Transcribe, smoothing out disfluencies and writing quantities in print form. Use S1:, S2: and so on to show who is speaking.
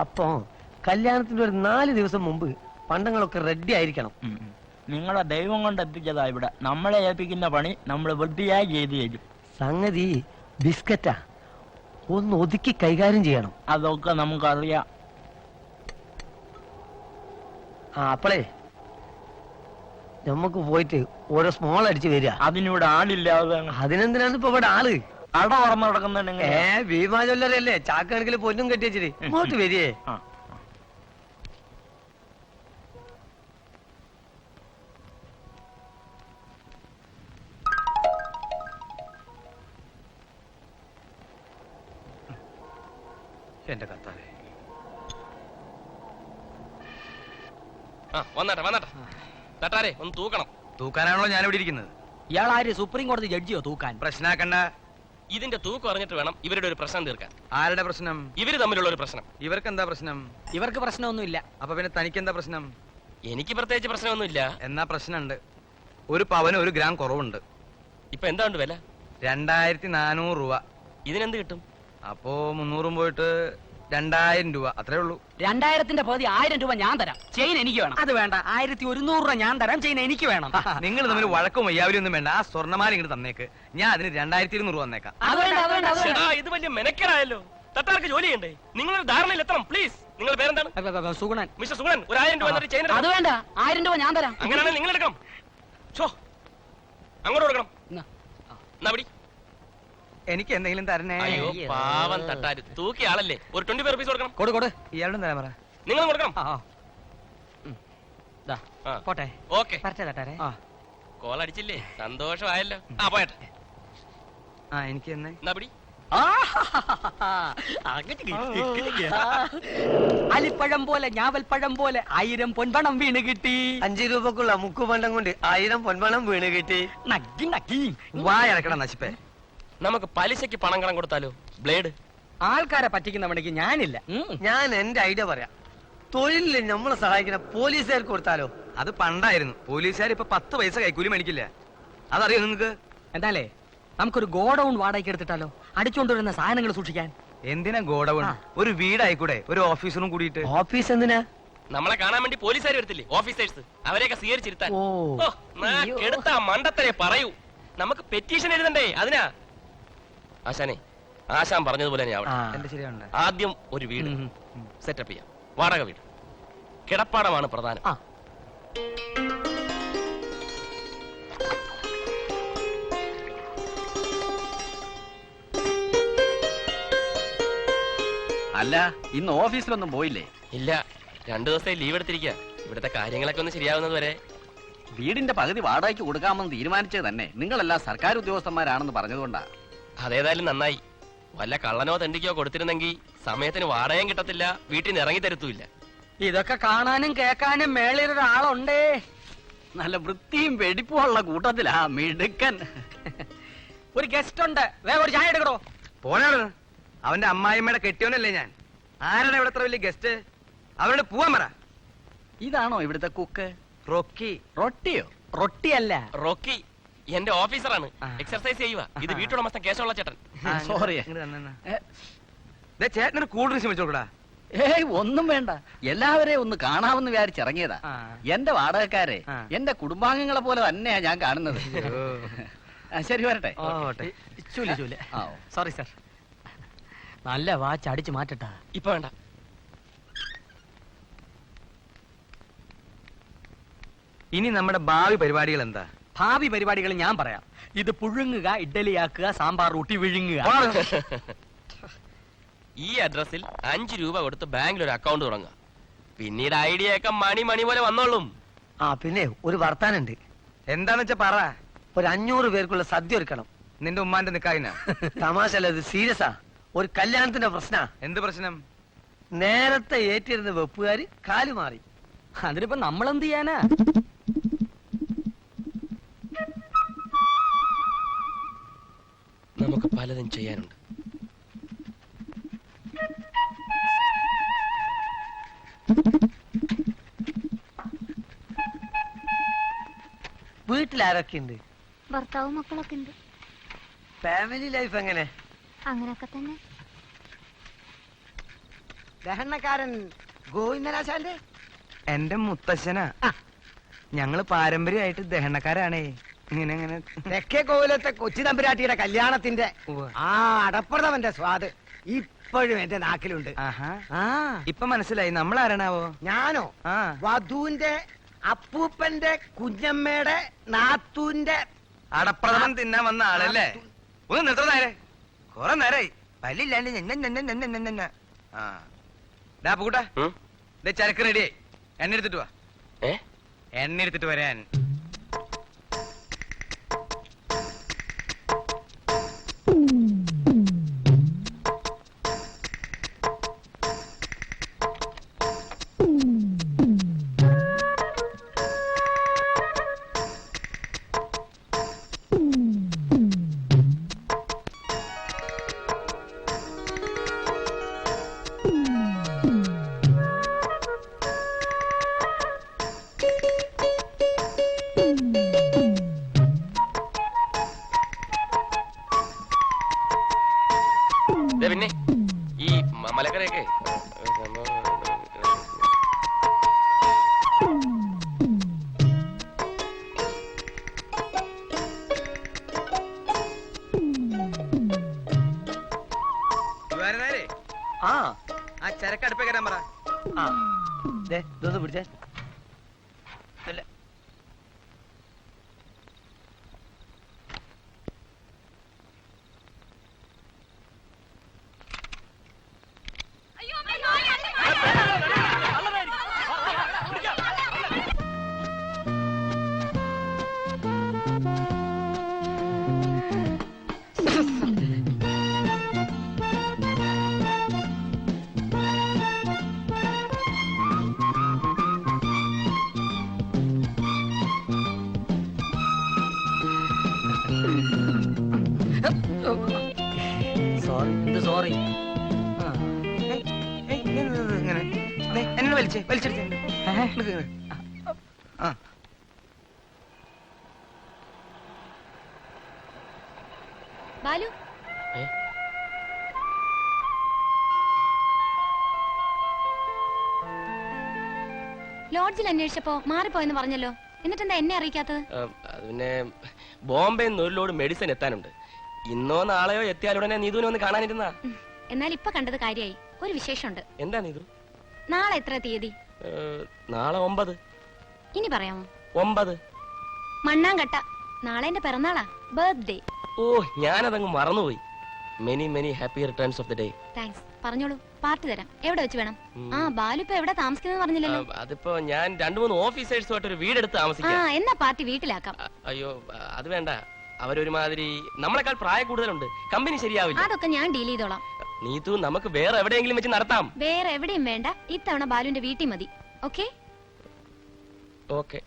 S1: അപ്പൊ കല്യാണത്തിന്റെ ഒരു 4 ദിവസം മുമ്പ് പണ്ടങ്ങളൊക്കെ റെഡി ആയിരിക്കണം.
S2: നിങ്ങളെ ദൈവം കൊണ്ട് എത്തിച്ചതാ ഇവിടെ. നമ്മളെ ഏൽപ്പിക്കുന്ന പണി നമ്മൾ വൃത്തിയായി ചെയ്തു തരും.
S1: സംഗതി ബിസ്ക്കറ്റാ, ഒന്ന് ഒതുക്കി കൈകാര്യം ചെയ്യണം.
S2: അതൊക്കെ നമുക്കറിയാം.
S1: അപ്പളേ നമുക്ക് പോയിട്ട് ഓരോ സ്മോൾ അടിച്ച് വരിക.
S2: അതിനിവിടെ ആളില്ലാതെ.
S1: അതിനെന്തിനാണ് ഇപ്പൊ ഇവിടെ ആള്?
S2: അട ഉറന്നു കിടക്കുന്നുണ്ടെങ്കിൽ
S1: ഭീമാ ജ്വല്ലറിയല്ലേ, ചാക്കണക്കിൽ പൊന്നും കെട്ടി വെച്ചിട്ട് ഇങ്ങോട്ട് വരികേ.
S3: എന്റെ കർത്താവേ.
S4: വന്നാട്ടെ വന്നാട്ടെ. തട്ടാരെ ഒന്ന് തൂക്കണം.
S3: തൂക്കാനാണല്ലോ ഞാൻ ഇവിടെ ഇരിക്കുന്നത്.
S2: ഇയാൾ ആര്? സുപ്രീം കോടതി ജഡ്ജിയോ തൂക്കാൻ?
S3: പ്രശ്നാക്കണ്ട.
S4: ഇതിന്റെ തൂക്കം അറിഞ്ഞിട്ട് വേണം ഇവരുടെ ഒരു പ്രശ്നം തീർക്കാൻ.
S3: ആരുടെ പ്രശ്നം?
S4: ഇവര് തമ്മിലുള്ള ഒരു പ്രശ്നം.
S3: ഇവർക്ക് എന്താ പ്രശ്നം?
S2: ഇവർക്ക് പ്രശ്നമൊന്നുമില്ല.
S3: അപ്പൊ പിന്നെ തനിക്ക് എന്താ പ്രശ്നം?
S4: എനിക്ക് പ്രത്യേകിച്ച് പ്രശ്നമൊന്നുമില്ല.
S3: എന്നാ പ്രശ്നമുണ്ട്. ഒരു പവന് 1 ഗ്രാം കുറവുണ്ട്.
S4: ഇപ്പൊ എന്താ ഉണ്ട് വില?
S3: 2400 രൂപ.
S4: ഇതിനെന്ത് കിട്ടും?
S3: അപ്പോ 300 പോയിട്ട് 2000 രൂപ, അത്രേ ഉള്ളൂ.
S2: 2000ന്റെ പകുതി 1000 രൂപ ഞാൻ തരാം. ചെയിൻ എനിക്ക് വേണം. അത് വേണ്ട, 1100 രൂപ ഞാൻ തരാം. ചെയിൻ എനിക്ക് വേണം.
S3: നിങ്ങൾ തമ്മിൽ വഴക്കും വയ്യാവലും ഒന്നും വേണ്ട. ആ സ്വർണ്ണമാല ഇങ്ങോട്ട് തന്നേക്ക്. ഞാൻ അതിന് 2200 വന്നേക്കാം.
S2: അത് വേണ്ട, അത് വേണ്ട, അത് വേണ്ട.
S4: ഇത് വലിയ മെനക്കെടായല്ലോ. തട്ടാർക്ക് ജോലി ചെയ്യണ്ടേ? നിങ്ങളൊരു ധാരണയിൽ എത്തണം പ്ലീസ്. നിങ്ങളുടെ പേരെന്താണ്?
S2: സുഗുണൻ.
S4: മിസ്റ്റർ സുഗുണൻ, ഒരു 1000 രൂപ എന്നിട്ട് ചെയിൻ.
S2: അത് വേണ്ട, 1000 രൂപ ഞാൻ തരാം.
S4: അങ്ങനെയാണെങ്കിൽ നിങ്ങൾ എടുക്കണം. അങ്ങോട്ട് കൊടുക്കണം. എന്നാ പിടി.
S3: എനിക്ക് എന്തെങ്കിലും തരണേ.
S4: അയ്യോ പാവം തട്ടാര്, തൂക്കിയ ആളല്ലേ. ഒരു 25 റുപ്പീസ് കൊടുക്കണം.
S3: കൊടു. ഇയാളും തരാൻ പറ.
S4: നിങ്ങളും കൊടുക്കണം.
S2: പോട്ടെ.
S4: ഓക്കെ. കോൾ അടിച്ചില്ലേ? സന്തോഷമായല്ലോ. പോയട്ടെ.
S3: എനിക്ക് തന്നെ.
S4: എന്നാ പിടി.
S2: അലിപ്പഴം പോലെ ഞാവൽപ്പഴം പോലെ 1000 പൊൻപണം വീണ് കിട്ടി.
S1: 5 രൂപക്കുള്ള മുക്കുപണ്ടം കൊണ്ട് 1000 പൊൻപണം വീണ് കിട്ടി.
S2: നക്കി നക്കി
S3: വായടക്കട നശിപ്പേ.
S4: നമുക്ക് പലിശക്ക് പണം കടം കൊടുത്താലോ? ബ്ലേഡ്.
S2: ആൾക്കാരെ പറ്റിക്കുന്ന പണിക്ക് ഞാനില്ല.
S1: ഞാൻ എന്റെ ഐഡിയ പറയാം. തൊഴിലിൽ നമ്മളെ സഹായിക്കുന്ന പോലീസുകാർക്ക് കൊടുത്താലോ?
S3: അത് പണ്ടായിരുന്നു. പോലീസുകാർ ഇപ്പൊ 10 പൈസ കൈക്കൂലി മേടിക്കില്ല. അതറിയോ നിങ്ങക്ക്?
S2: എന്താലേ നമുക്കൊരു ഗോഡൌൺ വാടകയ്ക്ക് എടുത്തിട്ടാലോ? അടിച്ചുകൊണ്ടുവരുന്ന സാധനങ്ങൾ സൂക്ഷിക്കാൻ.
S3: എന്തിനാ ഗോഡൌൺ? ഒരു വീടായിക്കൂടെ? ഒരു ഓഫീസറും കൂടിയിട്ട്.
S1: ഓഫീസ് എന്തിനാ?
S4: നമ്മളെ കാണാൻ വേണ്ടി പോലീസുകാർ വരത്തില്ലേ? ഓഫീസേഴ്സ്. അവരെയൊക്കെ സ്വീകരിച്ചിരുത്താൻ. എടുത്ത മണ്ടത്തരെ പറയൂ. നമുക്ക് പെറ്റീഷൻ എഴുതണ്ടേ? അതിനാ ആശാനെ, ആശാൻ പറഞ്ഞതുപോലെ ആദ്യം ഒരു വീട് സെറ്റപ്പ് ചെയ്യാം. വാടക വീട്. കിടപ്പാടമാണ് പ്രധാനം.
S5: അല്ല, ഇന്ന് ഓഫീസിലൊന്നും പോയില്ലേ?
S4: ഇല്ല, 2 ദിവസത്തെ ലീവ് എടുത്തിരിക്കുക. ഇവിടുത്തെ കാര്യങ്ങളൊക്കെ ഒന്ന് ശരിയാവുന്നത് വരെ.
S5: വീടിന്റെ പകുതി വാടകയ്ക്ക് കൊടുക്കാമെന്ന് തീരുമാനിച്ചത് തന്നെ നിങ്ങളെല്ലാം സർക്കാർ ഉദ്യോഗസ്ഥന്മാരാണെന്ന് പറഞ്ഞതുകൊണ്ടാ.
S4: അതേതായാലും നന്നായി. വല്ല കള്ളനോ തെണ്ടിക്കോ കൊടുത്തിരുന്നെങ്കിൽ സമയത്തിന് വാടകയും കിട്ടത്തില്ല, വീട്ടിൽ നിന്ന് ഇറങ്ങി തരത്തുമില്ല.
S2: ഇതൊക്കെ കാണാനും കേൾക്കാനും മേളിലൊരാളുണ്ടേ.
S5: നല്ല വൃത്തിയും വെടിപ്പുമുള്ള കൂട്ടത്തിലാ മിടുക്കൻ.
S2: ഒരു ഗസ്റ്റ് ഉണ്ട്, വേഗം ഒരു ചായ എടുക്കണോ?
S3: പോനാണ്. അവന്റെ അമ്മായിമ്മയുടെ കെട്ടിയോനല്ലേ ഞാൻ. ആരാണ് ഇവിടെ എത്ര വലിയ ഗസ്റ്റ്? അവരോട് പോവാൻ പറ.
S5: ഇതാണോ ഇവിടുത്തെ കുക്ക്?
S3: റോക്കി.
S5: റൊട്ടിയോ?
S2: റൊട്ടിയല്ല,
S4: റോക്കി എന്റെ ഓഫീസറാണ്. എക്സർസൈസ് ചെയ്യുക. ഇത് വീട്ടുടമസ്ഥൻ കേശവള്ള ചേട്ടൻ.
S5: സോറി.
S3: ചേട്ടനൊരു കൂൾ ഡ്രിങ്ക്സ് വെച്ചോടാ.
S5: ഏയ് ഒന്നും വേണ്ട, എല്ലാവരെയും ഒന്ന് കാണാമെന്ന് വിചാരിച്ചിറങ്ങിയതാ. എന്റെ വാടകക്കാരെ എന്റെ കുടുംബാംഗങ്ങളെ പോലെ തന്നെയാ ഞാൻ കാണുന്നത്. ശരി, വരട്ടെ.
S2: Sorry sir. നല്ല വാച്ച് അടിച്ചു മാറ്റട്ടാ.
S4: ഇപ്പൊ വേണ്ട.
S3: ഇനി നമ്മുടെ ഭാവി പരിപാടികൾ എന്താ?
S2: ഭാവി പരിപാടികൾ ഞാൻ പറയാം. ഇത് പുഴുങ്ങുക, ഇഡ്ഡലിയാക്കുക, സാമ്പാർ ഊട്ടി വിഴുങ്ങുക.
S4: ഈ അഡ്രസ്സിൽ 5 രൂപ കൊടുത്ത് ബാങ്കിൽ ഒരു അക്കൗണ്ട് തുടങ്ങുക. പിന്നീട് ഐഡിയ ഒക്കെ മണി പോലെ വന്നോളും.
S1: പിന്നെ ഒരു വർത്താനുണ്ട്.
S3: എന്താന്ന് വെച്ചാ പറ.
S1: ഒരു 500 പേർക്കുള്ള സദ്യ ഒരുക്കണം.
S3: നിന്റെ ഉമ്മാന്റെ നിക്കായിന?
S1: തമാശ അല്ല, ഇത് സീരിയസാ. ഒരു കല്യാണത്തിന്റെ പ്രശ്ന.
S3: എന്ത് പ്രശ്നം?
S1: നേരത്തെ ഏറ്റിരുന്ന വെപ്പുകാര് കാലു മാറി.
S2: അതിനിപ്പോ നമ്മളെന്ത് ചെയ്യാനാ?
S4: നമുക്ക് പലതും ചെയ്യാനുണ്ട്.
S1: വീട്ടിലാരൊക്കെ ഉണ്ട്?
S6: ഭർത്താവും മക്കളൊക്കെ ഉണ്ട്.
S1: ഫാമിലി ലൈഫ് എങ്ങനെ?
S6: അങ്ങനൊക്കെ തന്നെ.
S7: ദഹനക്കാരൻ ഗോവിന്ദനാശാന്റെ
S3: എന്റെ മുത്തശ്ശനാ. ഞങ്ങള് പാരമ്പര്യമായിട്ട് ദഹനക്കാരാണേ. ഇങ്ങനെ
S7: തെക്കേ കോവിലത്തെ കൊച്ചി തമ്പുരാട്ടിയുടെ കല്യാണത്തിന്റെ
S3: ഉവ്വ്.
S7: ആ അടപ്രഥമന്റെ സ്വാദ് ഇപ്പോഴും എന്റെ നാക്കിലുണ്ട്.
S3: ആഹാ.
S7: ആ
S3: ഇപ്പൊ മനസ്സിലായി നമ്മളാരണാവോ?
S7: ഞാനോ
S3: ആ.
S7: വധുവിന്റെ അപ്പൂപ്പന്റെ കുഞ്ഞമ്മയുടെ നാത്തൂന്റെ
S3: അടപ്രഥമൻ തിന്നാൻ വന്ന ആളല്ലേ? ഒന്ന് നിർത്തണ നേരെ. കൊറേ നേരായി പല്ലില്ലാണ്ട്. ആ ഡാ പൂട്ടാ,
S4: ഉം?
S3: ചരക്ക് റെഡിയായി. എണ്ണ എടുത്തിട്ട് വാ.
S4: ഏ?
S3: എണ്ണ എടുത്തിട്ട് വരാൻ.
S4: ദേ പിന്നെ ഈ മലക്കരയൊക്കെ
S3: നേരെ
S1: ആ
S3: ആ ചരക്ക് അടുപ്പേ കയറാൻ പറ.
S1: ആ ദേ ഇതൊന്ന് പിടിച്ചേ. അല്ല സോറി, എന്ത് സോറി?
S3: ഇങ്ങനെ എന്നെ വലിച്ചെടുത്തേ. ആ
S6: ബാലു
S4: ഏ?
S6: ലോഡ്ജിൽ അന്വേഷിച്ചപ്പോ മാറിപ്പോയെന്ന് പറഞ്ഞല്ലോ. എന്നിട്ടെന്താ എന്നെ അറിയിക്കാത്തത്?
S4: അത് പിന്നെ ബോംബെ നിന്ന് ഒരു ലോഡ് മെഡിസിൻ എത്താനുണ്ട്. ഇന്നോ നാളെയോ എത്തിയാലുടനെ നീതുവിനെ ഒന്ന് കാണാനിരുന്നാ.
S6: എന്നാൽ ഇപ്പൊ കണ്ടത് കാര്യമായി. ഒരു വിശേഷമുണ്ട്.
S4: എന്താ നീതു?
S6: നാളെ എത്ര തീയതി?
S4: നാളെ 9.
S6: ഇനി പറയാമോ?
S4: 9.
S6: മണ്ണാങ്കട്ട. നാളെ എന്റെ പിറന്നാളാ, ബർത്ത്ഡേ.
S4: ഓ, ഞാനതങ്ങ് മറന്നുപോയി. Many happy returns of the day.
S6: Thanks. പറഞ്ഞോളൂ, പാർട്ടി തരാം. എവിടെ വെച്ച് വേണം? ആ, ബാലു ഇപ്പൊ എവിടെ താമസിക്കുന്നത് പറഞ്ഞില്ലല്ലോ.
S4: അതിപ്പോ ഞാൻ 2-3 ഓഫീസേഴ്സുമായിട്ട് ഒരു വീടെടുത്ത്
S6: ആ,
S4: താമസിക്കാം.
S6: എന്നാ പാർട്ടി വീട്ടിലാക്കാം.
S4: അയ്യോ, അത് വേണ്ട. അവരൊരുമാതിരി നമ്മളെക്കാൾ പ്രായ കൂടുതലുണ്ട്. കമ്പനി ശരിയാവില്ല.
S6: അതൊക്കെ ഞാൻ ഡീൽ ചെയ്തോളാം.
S4: നീതു, നമുക്ക് വേറെ എവിടെയെങ്കിലും വെച്ച് നടത്താം.
S6: വേറെ എവിടെയും വേണ്ട, ഇത്തവണ ബാലുവിന്റെ വീട്ടിൽ മതി. ഓക്കെ?
S4: ഓക്കെ.